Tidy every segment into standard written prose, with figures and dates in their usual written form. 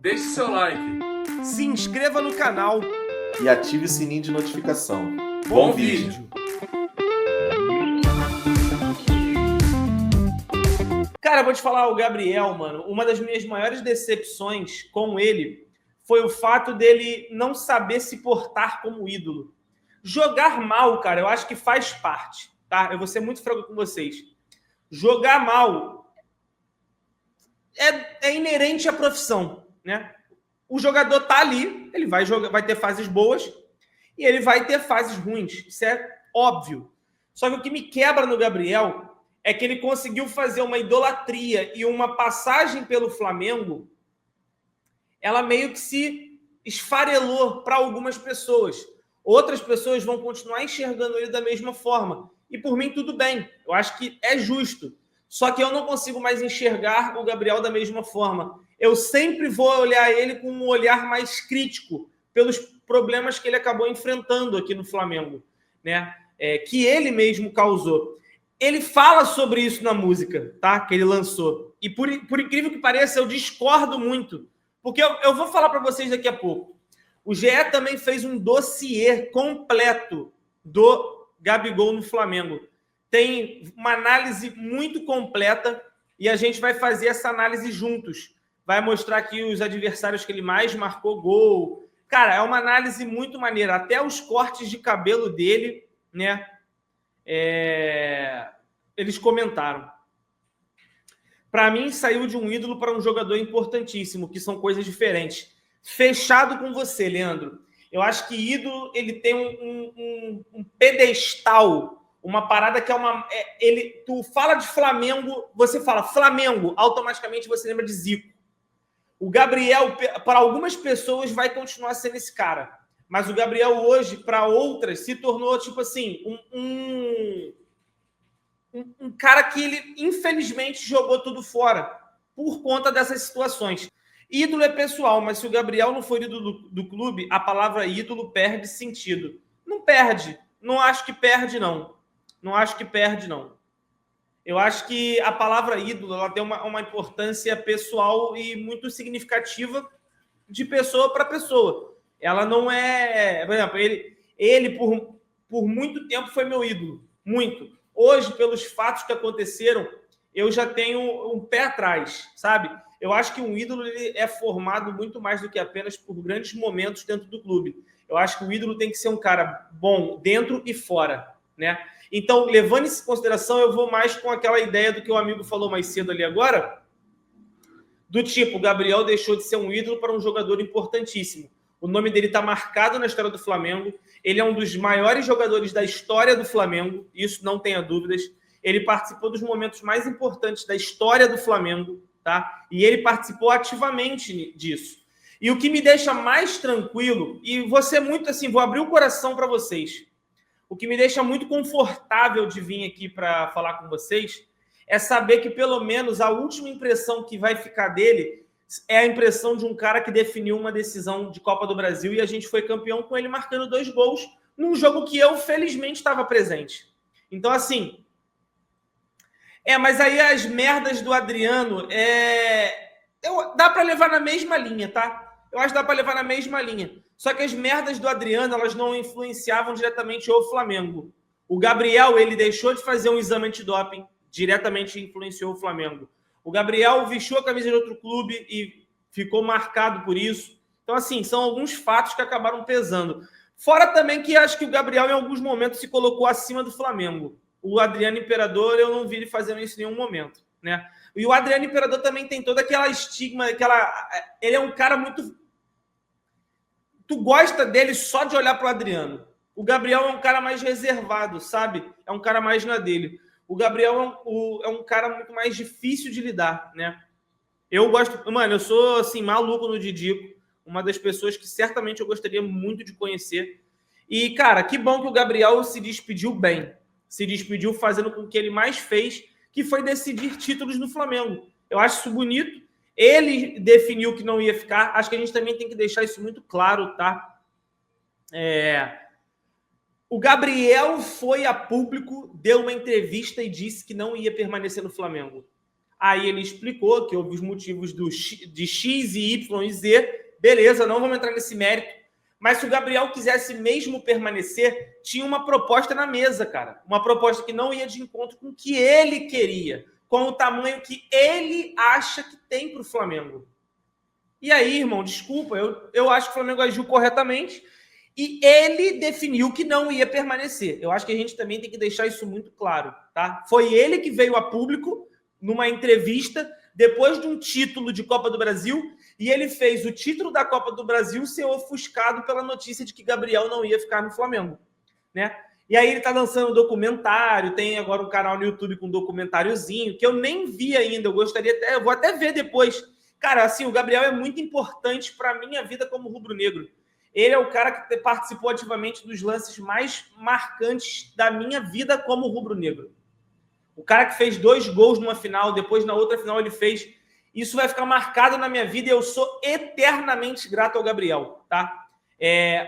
deixe seu like, se inscreva no canal e ative o sininho de notificação. Bom vídeo! Cara, eu vou te falar, o Gabriel, mano, uma das minhas maiores decepções com ele foi o fato dele não saber se portar como ídolo. Jogar mal, cara, eu acho que faz parte, tá? Eu vou ser muito franco com vocês. Jogar mal é inerente à profissão, né? O jogador tá ali, ele vai jogar, vai ter fases boas e ele vai ter fases ruins. Isso é óbvio. Só que o que me quebra no Gabriel é que ele conseguiu fazer uma idolatria e uma passagem pelo Flamengo, ela meio que se esfarelou para algumas pessoas. Outras pessoas vão continuar enxergando ele da mesma forma. E por mim, tudo bem. Eu acho que é justo. Só que eu não consigo mais enxergar o Gabriel da mesma forma. Eu sempre vou olhar ele com um olhar mais crítico pelos problemas que ele acabou enfrentando aqui no Flamengo, né? Que ele mesmo causou. Ele fala sobre isso na música, tá? Que ele lançou. E por incrível que pareça, eu discordo muito. Porque eu vou falar para vocês daqui a pouco. O GE também fez um dossiê completo do Gabigol no Flamengo. Tem uma análise muito completa e a gente vai fazer essa análise juntos. Vai mostrar aqui os adversários que ele mais marcou gol. Cara, é uma análise muito maneira. Até os cortes de cabelo dele, né? Eles comentaram. Para mim, saiu de um ídolo para um jogador importantíssimo, que são coisas diferentes. Fechado com você, Leandro. Eu acho que ídolo, ele tem um pedestal, uma parada que é uma... tu fala de Flamengo, você fala Flamengo, automaticamente você lembra de Zico. O Gabriel, para algumas pessoas, vai continuar sendo esse cara. Mas o Gabriel hoje, para outras, se tornou, tipo assim, um cara que ele, infelizmente, jogou tudo fora por conta dessas situações. Ídolo é pessoal, mas se o Gabriel não for ídolo do clube, a palavra ídolo perde sentido. Não perde. Não acho que perde, não. Não acho que perde, não. Eu acho que a palavra ídolo ela tem uma importância pessoal e muito significativa de pessoa para pessoa. Ela não é... Por exemplo, ele por muito tempo foi meu ídolo. Muito. Hoje, pelos fatos que aconteceram, eu já tenho um pé atrás, sabe? Eu acho que um ídolo ele é formado muito mais do que apenas por grandes momentos dentro do clube. Eu acho que o ídolo tem que ser um cara bom dentro e fora, né? Então, levando isso em consideração, eu vou mais com aquela ideia do que o amigo falou mais cedo ali agora, do tipo, o Gabriel deixou de ser um ídolo para um jogador importantíssimo. O nome dele está marcado na história do Flamengo. Ele é um dos maiores jogadores da história do Flamengo, isso não tenha dúvidas. Ele participou dos momentos mais importantes da história do Flamengo, tá? E ele participou ativamente disso. E o que me deixa mais tranquilo, e vou ser muito assim, vou abrir o coração para vocês. O que me deixa muito confortável de vir aqui para falar com vocês é saber que, pelo menos, a última impressão que vai ficar dele é a impressão de um cara que definiu uma decisão de Copa do Brasil e a gente foi campeão com ele marcando 2 gols num jogo que eu, felizmente, estava presente. Então, assim... mas aí as merdas do Adriano... dá para levar na mesma linha, tá? Eu acho que dá para levar na mesma linha. Só que as merdas do Adriano, elas não influenciavam diretamente o Flamengo. O Gabriel, ele deixou de fazer um exame antidoping, diretamente influenciou o Flamengo. O Gabriel vestiu a camisa de outro clube e ficou marcado por isso. Então, assim, são alguns fatos que acabaram pesando. Fora também que acho que o Gabriel, em alguns momentos, se colocou acima do Flamengo. O Adriano Imperador, eu não vi ele fazendo isso em nenhum momento, né? E o Adriano Imperador também tem toda aquela estigma, ele é um cara muito... Tu gosta dele só de olhar para o Adriano. O Gabriel é um cara mais reservado, sabe? É um cara mais na dele. O Gabriel é um cara muito mais difícil de lidar, né? Eu gosto... Mano, eu sou, assim, maluco no Didico. Uma das pessoas que certamente eu gostaria muito de conhecer. E, cara, que bom que o Gabriel se despediu bem. Se despediu fazendo com que ele mais fez, que foi decidir títulos no Flamengo. Eu acho isso bonito. Ele definiu que não ia ficar. Acho que a gente também tem que deixar isso muito claro, tá? O Gabriel foi a público, deu uma entrevista e disse que não ia permanecer no Flamengo. Aí ele explicou que houve os motivos de X e Y e Z. Beleza, não vamos entrar nesse mérito. Mas se o Gabriel quisesse mesmo permanecer, tinha uma proposta na mesa, cara. Uma proposta que não ia de encontro com o que ele queria, com o tamanho que ele acha que tem para o Flamengo. E aí, irmão, desculpa, eu acho que o Flamengo agiu corretamente e ele definiu que não ia permanecer. Eu acho que a gente também tem que deixar isso muito claro, tá? Foi ele que veio a público numa entrevista depois de um título de Copa do Brasil e ele fez o título da Copa do Brasil ser ofuscado pela notícia de que Gabriel não ia ficar no Flamengo, né? E aí ele tá lançando um documentário, tem agora um canal no YouTube com um documentáriozinho que eu nem vi ainda, eu vou até ver depois. Cara, assim, o Gabriel é muito importante para a minha vida como rubro-negro. Ele é o cara que participou ativamente dos lances mais marcantes da minha vida como rubro-negro. O cara que fez 2 gols numa final, depois na outra final ele fez. Isso vai ficar marcado na minha vida e eu sou eternamente grato ao Gabriel, tá?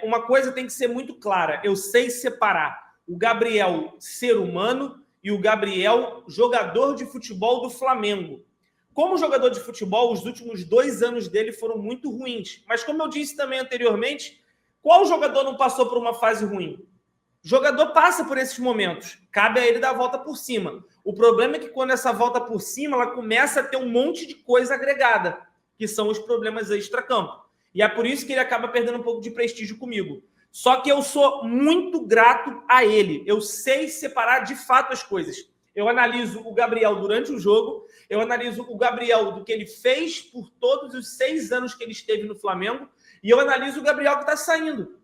Uma coisa tem que ser muito clara. Eu sei separar o Gabriel ser humano e o Gabriel jogador de futebol do Flamengo. Como jogador de futebol, os últimos 2 anos dele foram muito ruins. Mas como eu disse também anteriormente, qual jogador não passou por uma fase ruim? O jogador passa por esses momentos. Cabe a ele dar a volta por cima. O problema é que quando essa volta por cima, ela começa a ter um monte de coisa agregada, que são os problemas extracampo. E é por isso que ele acaba perdendo um pouco de prestígio comigo. Só que eu sou muito grato a ele. Eu sei separar de fato as coisas. Eu analiso o Gabriel durante o jogo, eu analiso o Gabriel do que ele fez por todos os 6 anos que ele esteve no Flamengo, e eu analiso o Gabriel que está saindo.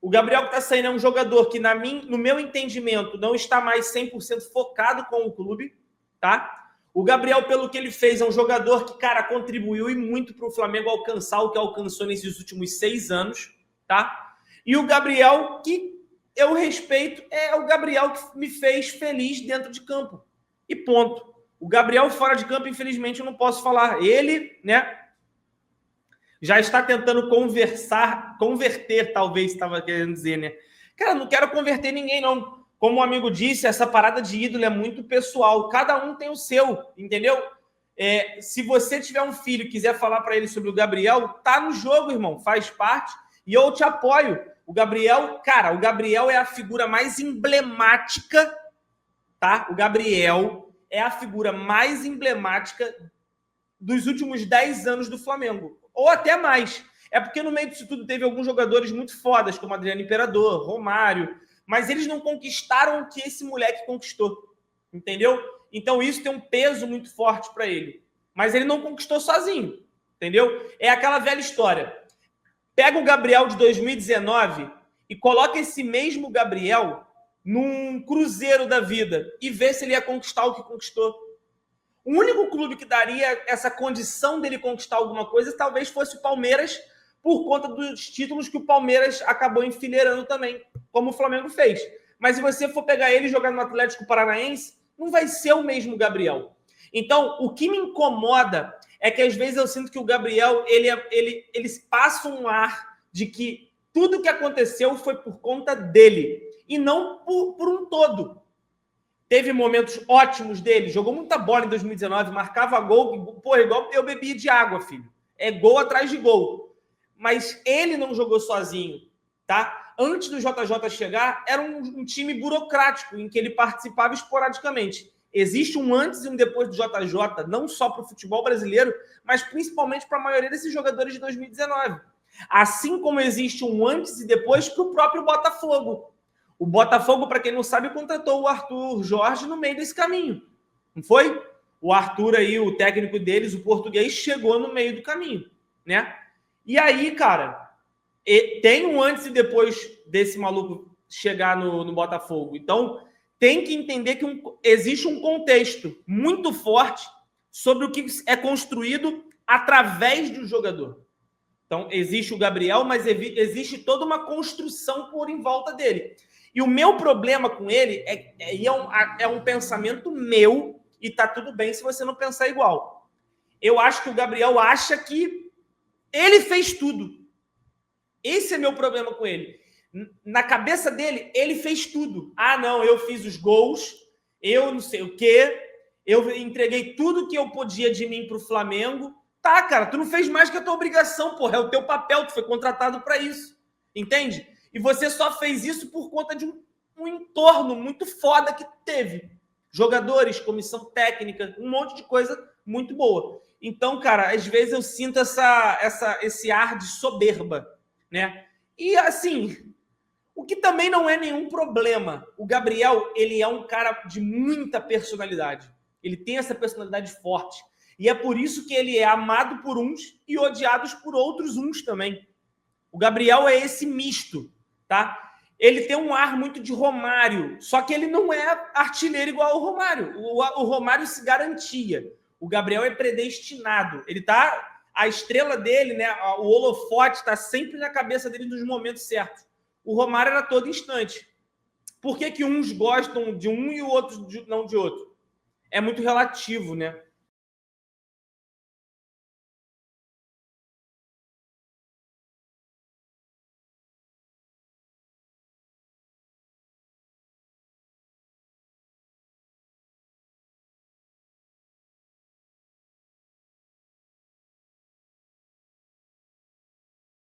O Gabriel que está saindo é um jogador que, no meu entendimento, não está mais 100% focado com o clube, tá? O Gabriel, pelo que ele fez, é um jogador que, cara, contribuiu e muito para o Flamengo alcançar o que alcançou nesses últimos 6 anos, tá? E o Gabriel que eu respeito é o Gabriel que me fez feliz dentro de campo. E ponto. O Gabriel fora de campo, infelizmente, eu não posso falar. Ele, né, já está tentando converter, talvez, estava querendo dizer, né? Cara, não quero converter ninguém, não. Como um amigo disse, essa parada de ídolo é muito pessoal. Cada um tem o seu, entendeu? Se você tiver um filho e quiser falar para ele sobre o Gabriel, tá no jogo, irmão. Faz parte. E eu te apoio. O Gabriel, cara, o Gabriel é a figura mais emblemática, tá? O Gabriel é a figura mais emblemática dos últimos 10 anos do Flamengo. Ou até mais. É porque no meio disso tudo teve alguns jogadores muito fodas, como Adriano Imperador, Romário, mas eles não conquistaram o que esse moleque conquistou. Entendeu? Então isso tem um peso muito forte para ele. Mas ele não conquistou sozinho. Entendeu? É aquela velha história. Pega o Gabriel de 2019 e coloca esse mesmo Gabriel num Cruzeiro da vida e vê se ele ia conquistar o que conquistou. O único clube que daria essa condição dele conquistar alguma coisa talvez fosse o Palmeiras, por conta dos títulos que o Palmeiras acabou enfileirando também, como o Flamengo fez. Mas se você for pegar ele e jogar no Atlético Paranaense, não vai ser o mesmo Gabriel. Então, o que me incomoda é que às vezes eu sinto que o Gabriel ele passa um ar de que tudo que aconteceu foi por conta dele e não por um todo. Teve momentos ótimos dele, jogou muita bola em 2019, marcava gol, pô, igual eu bebia de água, filho. É gol atrás de gol. Mas ele não jogou sozinho, tá? Antes do JJ chegar, era um time burocrático, em que ele participava esporadicamente. Existe um antes e um depois do JJ, não só para o futebol brasileiro, mas principalmente para a maioria desses jogadores de 2019. Assim como existe um antes e depois para o próprio Botafogo. O Botafogo, para quem não sabe, contratou o Arthur Jorge no meio desse caminho. Não foi? O Arthur aí, o técnico deles, o português, chegou no meio do caminho, né? E aí, cara, tem um antes e depois desse maluco chegar no Botafogo. Então, tem que entender que existe um contexto muito forte sobre o que é construído através do jogador. Então, existe o Gabriel, mas existe toda uma construção por em volta dele. E o meu problema com ele é um pensamento meu, e tá tudo bem se você não pensar igual. Eu acho que o Gabriel acha que ele fez tudo. Esse é meu problema com ele. Na cabeça dele, ele fez tudo. Ah, não, eu fiz os gols, eu não sei o quê, eu entreguei tudo que eu podia de mim pro Flamengo. Tá, cara, tu não fez mais que a tua obrigação, porra, é o teu papel, tu foi contratado para isso, entende? E você só fez isso por conta de um entorno muito foda que teve. Jogadores, comissão técnica, um monte de coisa muito boa. Então, cara, às vezes eu sinto esse ar de soberba, né? E, assim, o que também não é nenhum problema. O Gabriel, ele é um cara de muita personalidade. Ele tem essa personalidade forte. E é por isso que ele é amado por uns e odiado por outros uns também. O Gabriel é esse misto, tá? Ele tem um ar muito de Romário, só que ele não é artilheiro igual ao Romário. O Romário se garantia. O Gabriel é predestinado. Ele tá... A estrela dele, né? O holofote está sempre na cabeça dele nos momentos certos. O Romário era todo instante. Por que uns gostam de um e o outro não de outro? É muito relativo, né?